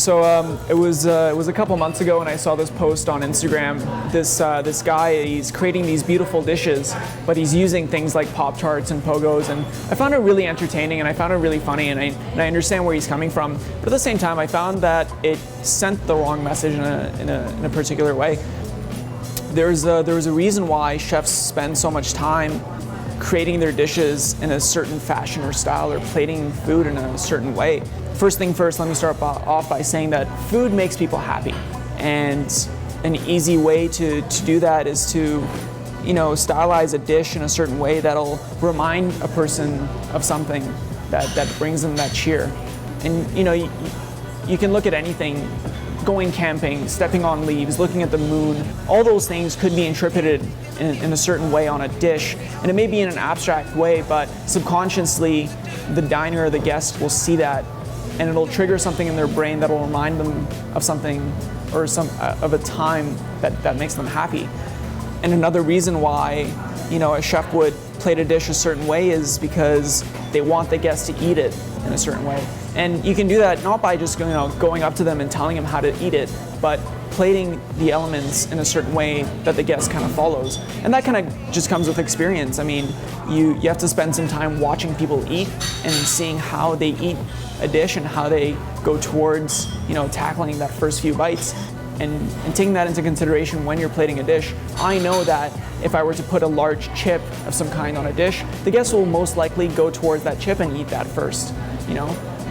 It was a couple months ago, and I saw this post on Instagram. This guy, he's creating these beautiful dishes, but he's using things like Pop-Tarts and Pogos, and I found it really entertaining, and I found it really funny, and I understand where he's coming from. But at the same time, I found that it sent the wrong message in a particular way. There was a reason why chefs spend so much time creating their dishes in a certain fashion or style, or plating food in a certain way. First thing first, let me start off by saying that food makes people happy. And an easy way to do that is to, stylize a dish in a certain way that'll remind a person of something that brings them that cheer. And you can look at anything, going camping, stepping on leaves, looking at the moon. All those things could be interpreted in a certain way on a dish, and it may be in an abstract way, but subconsciously the diner or the guest will see that, and it'll trigger something in their brain that'll remind them of something, or of a time that makes them happy. And another reason why a chef would plate a dish a certain way is because they want the guest to eat it in a certain way. And you can do that not by just going up to them and telling them how to eat it, but plating the elements in a certain way that the guest kind of follows. And that kind of just comes with experience. I mean, you have to spend some time watching people eat and seeing how they eat a dish and how they go towards tackling that first few bites. And taking that into consideration when you're plating a dish, I know that if I were to put a large chip of some kind on a dish, the guests will most likely go towards that chip and eat that first.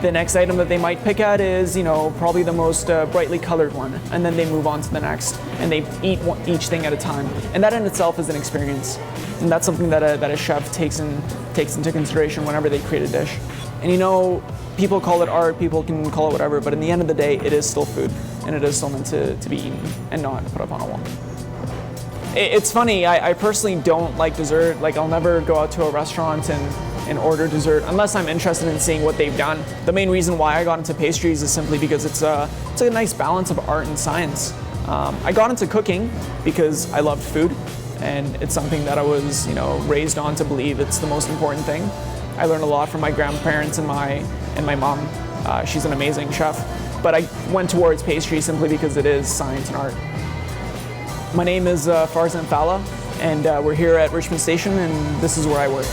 The next item that they might pick at is, probably the most brightly colored one, and then they move on to the next, and they eat each thing at a time. And that in itself is an experience, and that's something that a chef takes into consideration whenever they create a dish. And people call it art, people can call it whatever, but in the end of the day, it is still food, and it is still meant to be eaten and not put up on a wall. It's funny, I personally don't like dessert. Like, I'll never go out to a restaurant and order dessert unless I'm interested in seeing what they've done. The main reason why I got into pastries is simply because it's a nice balance of art and science. I got into cooking because I loved food, and it's something that I was raised on to believe it's the most important thing. I learned a lot from my grandparents and my mom. She's an amazing chef. But I went towards pastry simply because it is science and art. My name is Farzam Fallah, and we're here at Richmond Station, and this is where I work.